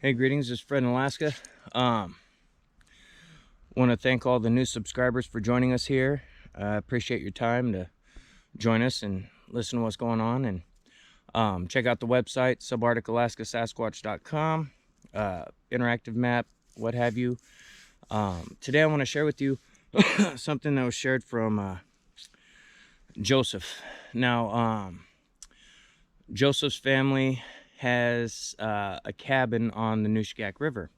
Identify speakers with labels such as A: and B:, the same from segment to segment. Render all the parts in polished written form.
A: Hey, greetings. This is Fred in Alaska. Want to thank all the new subscribers for joining us here. I appreciate your time to join us and listen to what's going on. And check out the website, subarcticalaskasasquatch.com, interactive map, what have you. Today I want to share with you something that was shared from Joseph. Now, Joseph's family has a cabin on the Nushagak River.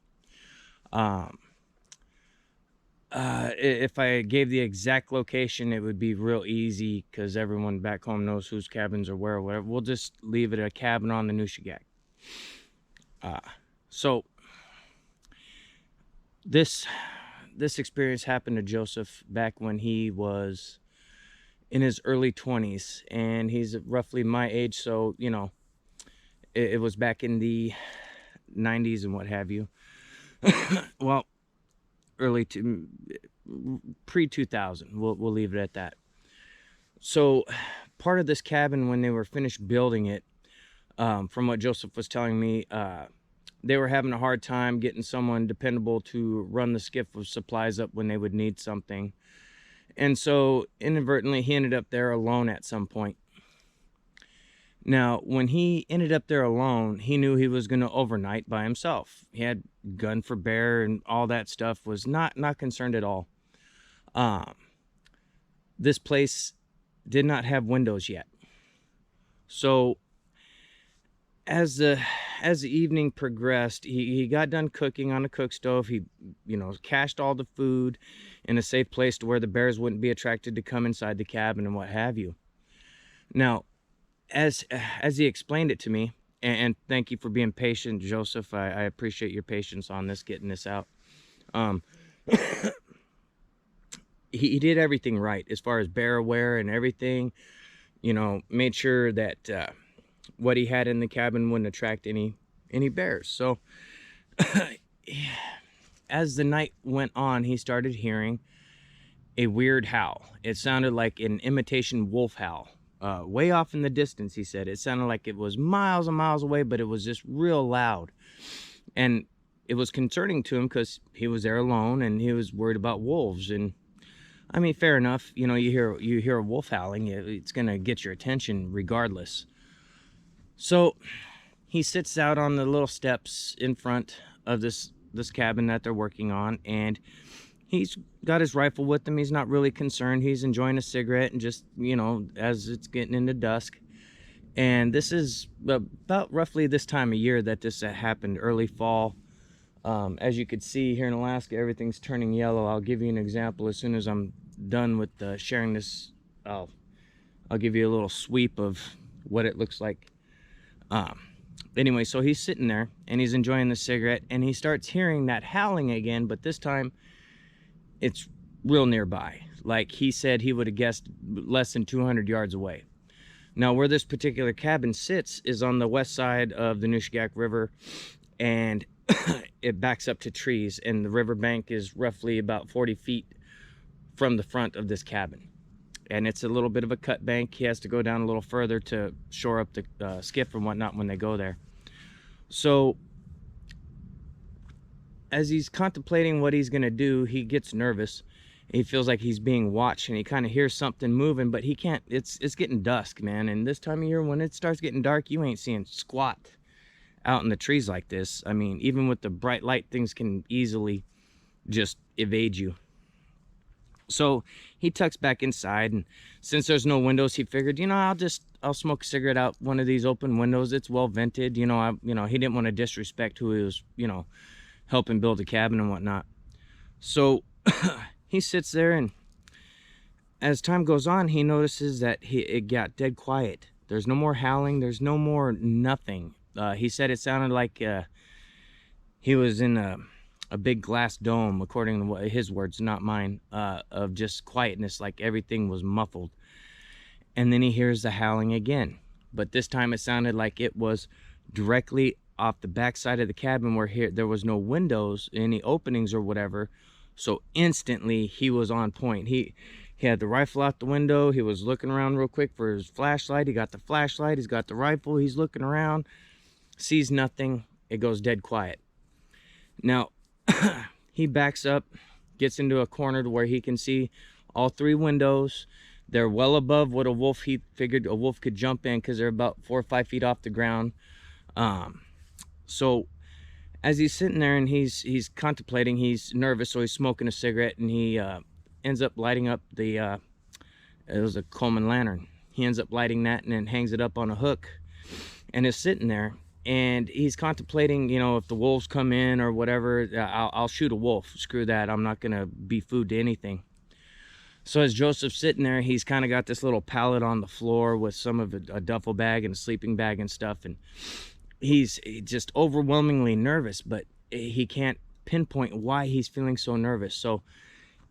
A: If I gave the exact location, it would be real easy because everyone back home knows whose cabins are where or whatever. We'll just leave it a cabin on the Nushagak. So this experience happened to Joseph back when he was in his early 20s, and he's roughly my age, so you know, it was back in the 90s and what have you. Well, pre-2000, we'll leave it at that. So part of this cabin, when they were finished building it, from what Joseph was telling me, they were having a hard time getting someone dependable to run the skiff of supplies up when they would need something. And so inadvertently he ended up there alone at some point. Now, when he ended up there alone, he knew he was going to overnight by himself. He had gun for bear and all that stuff, was not concerned at all. This place did not have windows yet. So as the evening progressed, he got done cooking on a cook stove. He, you know, cached all the food in a safe place to where the bears wouldn't be attracted to come inside the cabin and what have you. Now, as he explained it to me, and thank you for being patient, Joseph. I appreciate your patience on this, getting this out. He did everything right as far as bear aware and everything. You know, made sure that what he had in the cabin wouldn't attract any bears. So as the night went on, he started hearing a weird howl. It sounded like an imitation wolf howl. Way off in the distance, he said. It sounded like it was miles and miles away, but it was just real loud. And it was concerning to him because he was there alone and he was worried about wolves. And I mean, fair enough. You know, you hear a wolf howling, it's going to get your attention regardless. So he sits out on the little steps in front of this cabin that they're working on, and he's got his rifle with him. He's not really concerned. He's enjoying a cigarette and just, you know, as it's getting into dusk. And this is about roughly this time of year that this happened, early fall. As you could see here in Alaska, everything's turning yellow. I'll give you an example as soon as I'm done with sharing this. I'll give you a little sweep of what it looks like. Anyway, so he's sitting there and he's enjoying the cigarette, and he starts hearing that howling again, but this time it's real nearby. Like he said, he would have guessed less than 200 yards away. Now, where this particular cabin sits is on the west side of the Nushagak River, and it backs up to trees, and the riverbank is roughly about 40 feet from the front of this cabin. And it's a little bit of a cut bank. He has to go down a little further to shore up the skiff and whatnot when they go there. So as he's contemplating what he's gonna do, he gets nervous. He feels like he's being watched, and he kind of hears something moving, but he can't. It's getting dusk, man, and this time of year when it starts getting dark, you ain't seeing squat out in the trees like this. I mean, even with the bright light, things can easily just evade you. So he tucks back inside, and since there's no windows, he figured, you know, I'll smoke a cigarette out one of these open windows. It's well vented. You know, he didn't want to disrespect who he was, you know, helping build a cabin and whatnot. So he sits there, and as time goes on, he notices that it got dead quiet. There's no more howling. There's no more nothing. He said it sounded like he was in a big glass dome, according to his words, not mine, of just quietness, like everything was muffled. And then he hears the howling again, but this time it sounded like it was directly off the back side of the cabin, where there was no windows, any openings or whatever. So instantly he was on point. He had the rifle out the window. He was looking around real quick for his flashlight. He got the flashlight. He's got the rifle. He's looking around, sees nothing. It goes dead quiet. Now, he backs up, gets into a corner to where he can see all 3 windows. They're well above what he figured a wolf could jump in, because they're about 4 or 5 feet off the ground. So as he's sitting there and he's contemplating, he's nervous, so he's smoking a cigarette, and he ends up lighting up the it was a Coleman lantern. He ends up lighting that and then hangs it up on a hook and is sitting there, and he's contemplating, you know, if the wolves come in or whatever, I'll shoot a wolf. Screw that, I'm not gonna be food to anything. So as Joseph's sitting there, he's kind of got this little pallet on the floor with some of a duffel bag and a sleeping bag and stuff, and he's just overwhelmingly nervous, but he can't pinpoint why he's feeling so nervous. So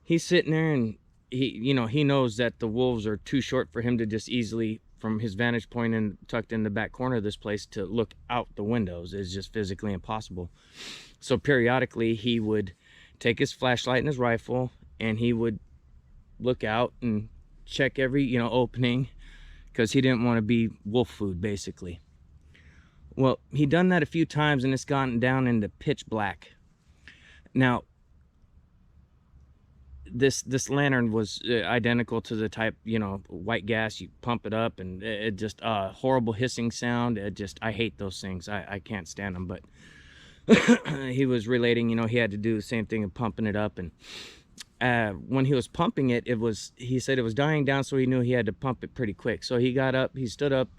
A: he's sitting there, and he knows that the wolves are too short for him to just easily, from his vantage point and tucked in the back corner of this place, to look out the windows. It's just physically impossible. So periodically he would take his flashlight and his rifle, and he would look out and check every opening, because he didn't want to be wolf food, basically. Well, he done that a few times, and it's gotten down into pitch black. Now, this lantern was identical to the type, white gas, you pump it up, and it just horrible hissing sound. I hate those things. I can't stand them. But he was relating, he had to do the same thing of pumping it up, and when he was pumping it, he said it was dying down, so he knew he had to pump it pretty quick. So he got up, he stood up,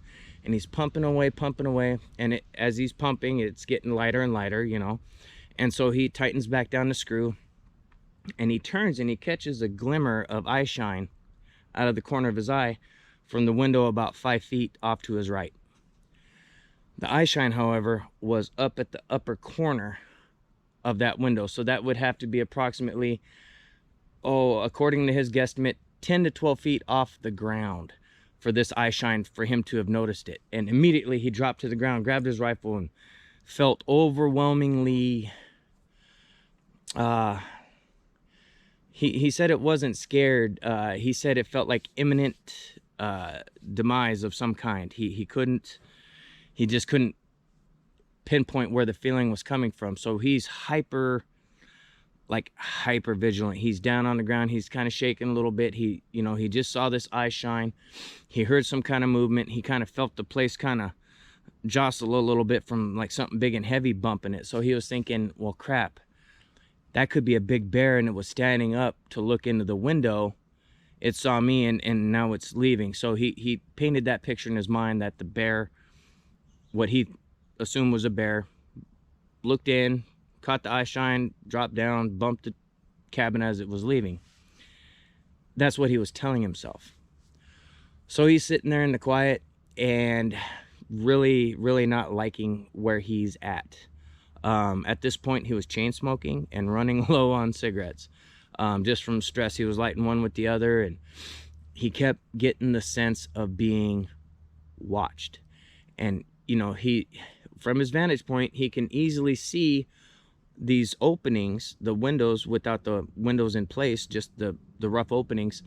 A: and he's pumping away, and as he's pumping, it's getting lighter and lighter, and so he tightens back down the screw, and he turns, and he catches a glimmer of eye shine out of the corner of his eye from the window about 5 feet off to his right. The eye shine, however, was up at the upper corner of that window, so that would have to be approximately, according to his guesstimate, 10 to 12 feet off the ground for this eye shine for him to have noticed it. And immediately he dropped to the ground, grabbed his rifle, and felt overwhelmingly, he said it wasn't scared. He said it felt like imminent demise of some kind. He just couldn't pinpoint where the feeling was coming from. So he's hyper vigilant. He's down on the ground. He's kind of shaking a little bit. He just saw this eye shine. He heard some kind of movement. He kind of felt the place kind of jostle a little bit from like something big and heavy bumping it. So he was thinking, well, crap, that could be a big bear, and it was standing up to look into the window. It saw me, and now it's leaving. So he painted that picture in his mind, that the bear, what he assumed was a bear, looked in, caught the eye shine, dropped down, bumped the cabin as it was leaving. That's what he was telling himself. So he's sitting there in the quiet and really, really not liking where he's at. At this point, he was chain smoking and running low on cigarettes. Just from stress, he was lighting one with the other, and he kept getting the sense of being watched. And, from his vantage point, he can easily see these openings, the windows without the windows in place, just the rough openings,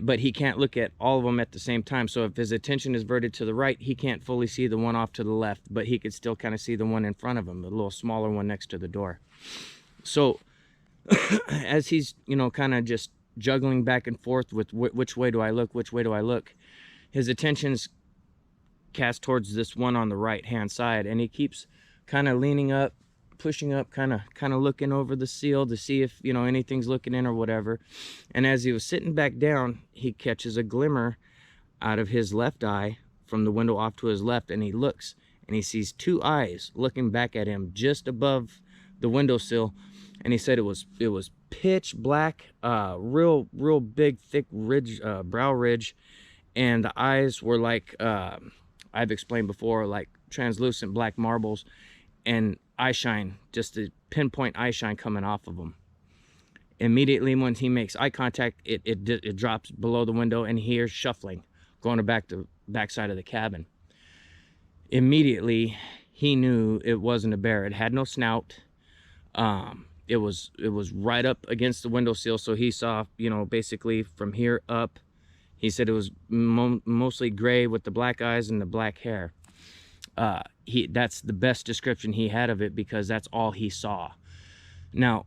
A: but he can't look at all of them at the same time. So if his attention is verted to the right, he can't fully see the one off to the left, but he could still kind of see the one in front of him, the little smaller one next to the door. So as he's kind of just juggling back and forth with which way do I look, his attention's cast towards this one on the right hand side, and he keeps kind of leaning up, pushing up, kind of looking over the seal to see if anything's looking in or whatever. And as he was sitting back down, he catches a glimmer out of his left eye from the window off to his left, and he looks, and he sees 2 eyes looking back at him just above the windowsill. And he said it was pitch black, real big, thick ridge, brow ridge, and the eyes were like, I've explained before, like translucent black marbles, and eye shine, just a pinpoint eye shine coming off of them. Immediately when he makes eye contact, it drops below the window, and he hears shuffling going to the back side of the cabin. Immediately he knew it wasn't a bear. It had no snout. It was right up against the windowsill, so he saw, basically from here up. He said it was mostly gray with the black eyes and the black hair. That's the best description he had of it, because that's all he saw. Now,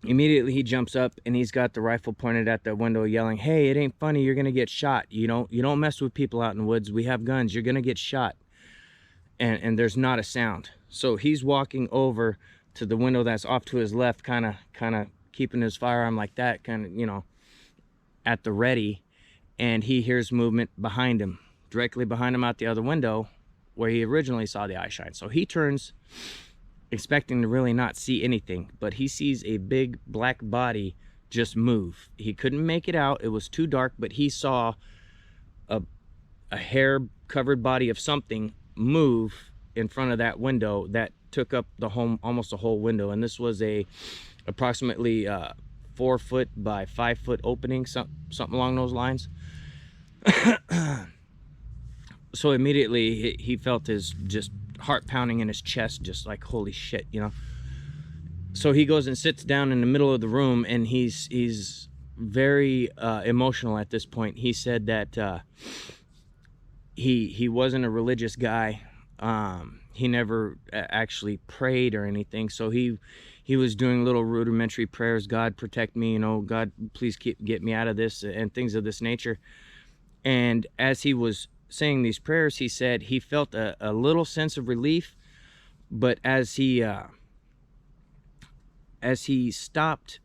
A: immediately he jumps up and he's got the rifle pointed at the window, yelling, "Hey, it ain't funny. You're gonna get shot. You don't mess with people out in the woods. We have guns. You're gonna get shot." And there's not a sound. So he's walking over to the window that's off to his left, kind of keeping his firearm like that, kind of, at the ready. And he hears movement behind him, directly behind him out the other window where he originally saw the eye shine. So he turns, expecting to really not see anything, but he sees a big black body just move. He couldn't make it out. It was too dark, but he saw a hair covered body of something move in front of that window that took up almost the whole window. And this was a approximately 4 foot by 5 foot opening, something along those lines. So immediately he felt his just heart pounding in his chest, just like, holy shit, So he goes and sits down in the middle of the room, and he's very emotional at this point. He said that he wasn't a religious guy. He never actually prayed or anything, so he was doing little rudimentary prayers. God, protect me, God, please get me out of this, and things of this nature. And as he was saying these prayers, he said he felt a little sense of relief, but as he stopped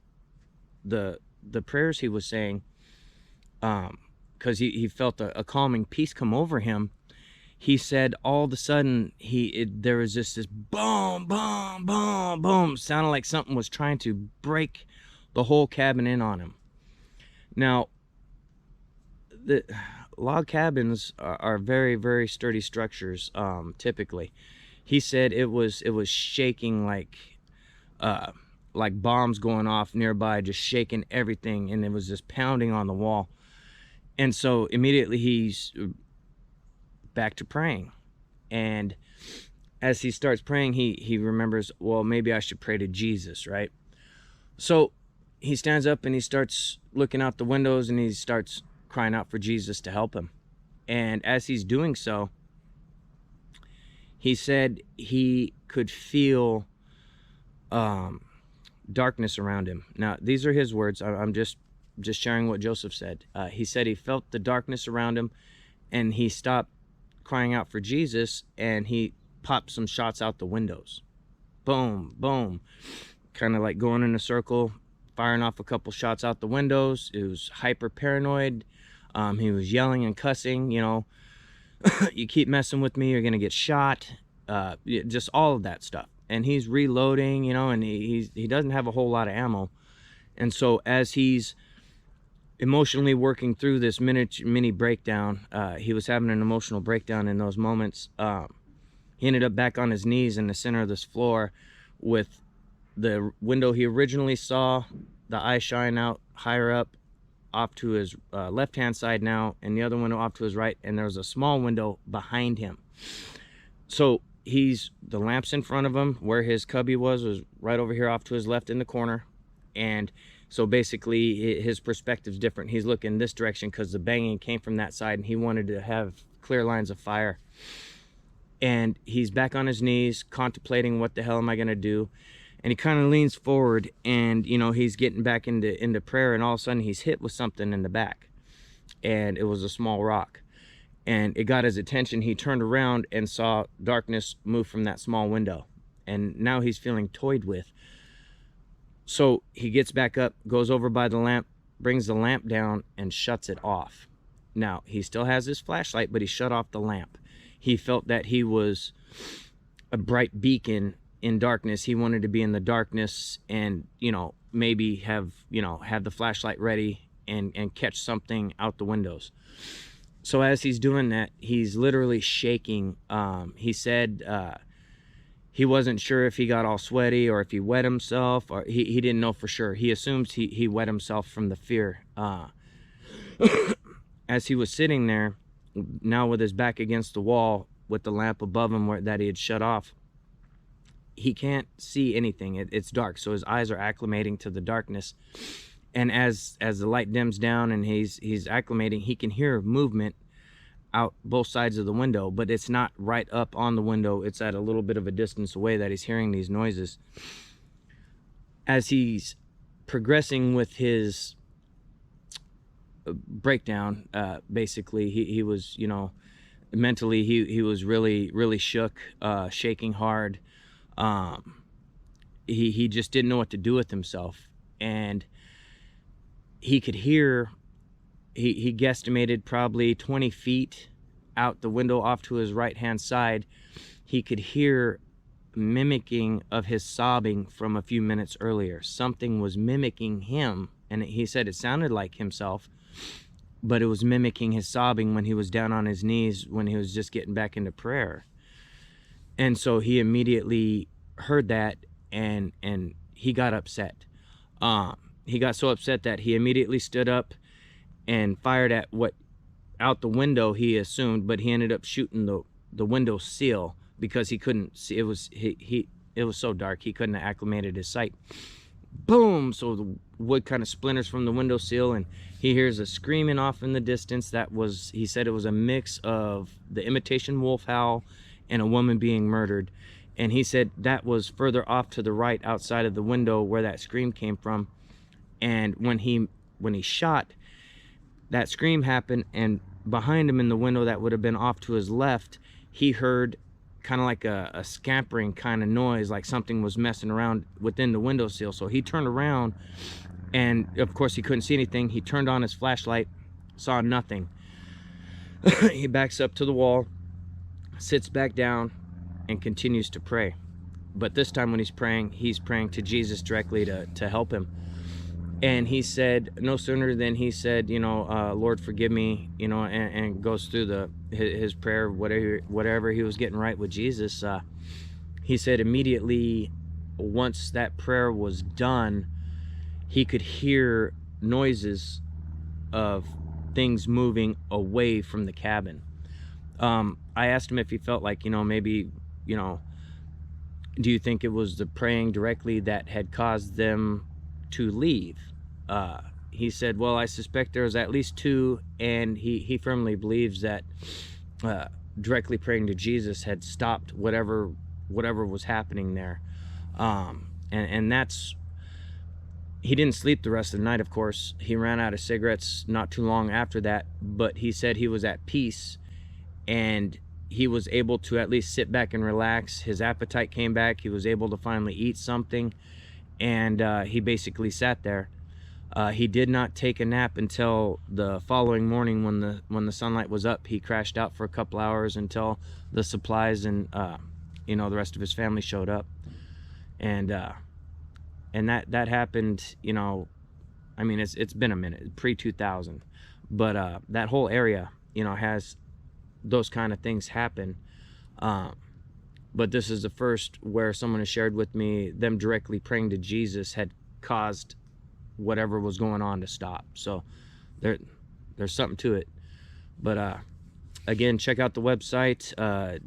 A: the prayers he was saying, because he felt a calming peace come over him, he said all of a sudden there was just this boom, boom, boom, boom, sounded like something was trying to break the whole cabin in on him. Now, the log cabins are very, very sturdy structures, typically. He said it was shaking like bombs going off nearby, just shaking everything, and it was just pounding on the wall. And so immediately he's back to praying. And as he starts praying, he remembers, well, maybe I should pray to Jesus, right? So he stands up and he starts looking out the windows, and he starts crying out for Jesus to help him. And as he's doing so, he said he could feel darkness around him. Now, these are his words. I'm just sharing what Joseph said. He said he felt the darkness around him, and he stopped crying out for Jesus, and he popped some shots out the windows. Boom, boom. Kind of like going in a circle, firing off a couple shots out the windows. It was hyper paranoid. He was yelling and cussing, you keep messing with me, you're gonna get shot. Just all of that stuff. And he's reloading, and he doesn't have a whole lot of ammo. And so as he's emotionally working through this mini breakdown, he was having an emotional breakdown in those moments. He ended up back on his knees in the center of this floor with the window he originally saw, the eye shine out higher up, off to his left-hand side now, and the other window off to his right, and there was a small window behind him. So the lamp's in front of him. Where his cubby was right over here off to his left in the corner. And so basically his perspective's different. He's looking this direction because the banging came from that side, and he wanted to have clear lines of fire. And he's back on his knees contemplating, what the hell am I gonna do? And he kind of leans forward, and he's getting back into prayer, and all of a sudden he's hit with something in the back, and it was a small rock, and it got his attention. He turned around and saw darkness move from that small window, and now he's feeling toyed with. So he gets back up, goes over by the lamp, brings the lamp down, and shuts it off. Now, he still has his flashlight, but he shut off the lamp. He felt that he was a bright beacon in darkness. He wanted to be in the darkness and, maybe have the flashlight ready and catch something out the windows. So as he's doing that, he's literally shaking. He said he wasn't sure if he got all sweaty or if he wet himself, or he didn't know for sure. He assumes he wet himself from the fear. As he was sitting there, now with his back against the wall with the lamp above him that he had shut off, he can't see anything. It's dark, so his eyes are acclimating to the darkness. And as the light dims down and he's acclimating, he can hear movement out both sides of the window, but it's not right up on the window. It's at a little bit of a distance away that he's hearing these noises. As he's progressing with his breakdown, basically, he was, you know, mentally he was really shook, shaking hard. He just didn't know what to do with himself, and he could hear, he guesstimated probably 20 feet out the window off to his right hand side, he could hear mimicking of his sobbing from a few minutes earlier. Something was mimicking him, and he said it sounded like himself, but it was mimicking his sobbing when he was down on his knees, when he was just getting back into prayer. And so he immediately heard that, and he got upset. He got so upset that he immediately stood up and fired at what out the window he assumed, but he ended up shooting the window sill, because he couldn't see. It was it was so dark he couldn't have acclimated his sight. Boom! So the wood kind of splinters from the window sill, and he hears a screaming off in the distance. That was, he said, it was a mix of the imitation wolf howl and a woman being murdered. And he said that was further off to the right outside of the window where that scream came from. And when he shot, that scream happened, and behind him in the window that would have been off to his left, he heard kind of like a scampering kind of noise, like something was messing around within the windowsill. So he turned around, and of course he couldn't see anything. He turned on his flashlight, saw nothing. He backs up to the wall, sits back down, and continues to pray. But this time when he's praying to Jesus directly to help him. And he said, no sooner than he said, you know, Lord, forgive me, you know, and goes through his prayer, whatever he was getting right with Jesus. He said immediately, once that prayer was done, he could hear noises of things moving away from the cabin. I asked him if he felt like, you know, maybe, you know, do you think it was the praying directly that had caused them to leave? He said, well, I suspect there was at least two, and he firmly believes that directly praying to Jesus had stopped whatever was happening there. And that's, he didn't sleep the rest of the night, of course. He ran out of cigarettes not too long after that, but he said he was at peace, and he was able to at least sit back and relax. His appetite came back. He was able to finally eat something, and he basically sat there. He did not take a nap until the following morning when the sunlight was up. He crashed out for a couple hours until the supplies and you know, the rest of his family showed up. And that happened, you know, I mean, it's been a minute, pre-2000, but that whole area, you know, has those kind of things happen. But this is the first where someone has shared with me them directly praying to Jesus had caused whatever was going on to stop. So there's something to it. But again, check out the website.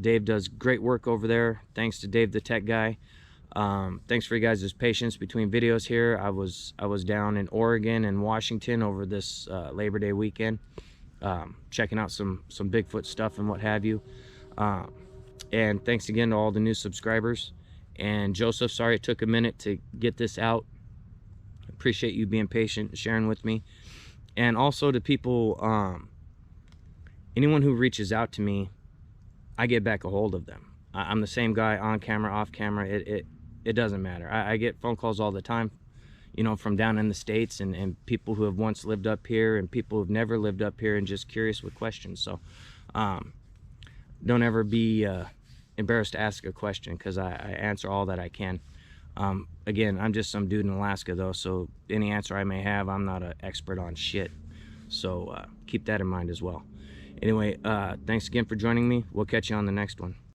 A: Dave does great work over there. Thanks to Dave the tech guy. Thanks for you guys' patience between videos here. I was down in Oregon and Washington over this Labor Day weekend, checking out some Bigfoot stuff and what have you. And thanks again to all the new subscribers. And Joseph, sorry it took a minute to get this out. Appreciate you being patient and sharing with me. And also to people, anyone who reaches out to me, I get back a hold of them. I'm the same guy on camera, off camera. It doesn't matter. I get phone calls all the time, you know, from down in the States, and people who have once lived up here and people who've never lived up here and just curious with questions. So don't ever be embarrassed to ask a question, because I answer all that I can. Again, I'm just some dude in Alaska though, so any answer I may have, I'm not an expert on shit. So keep that in mind as well. Anyway, thanks again for joining me. We'll catch you on the next one.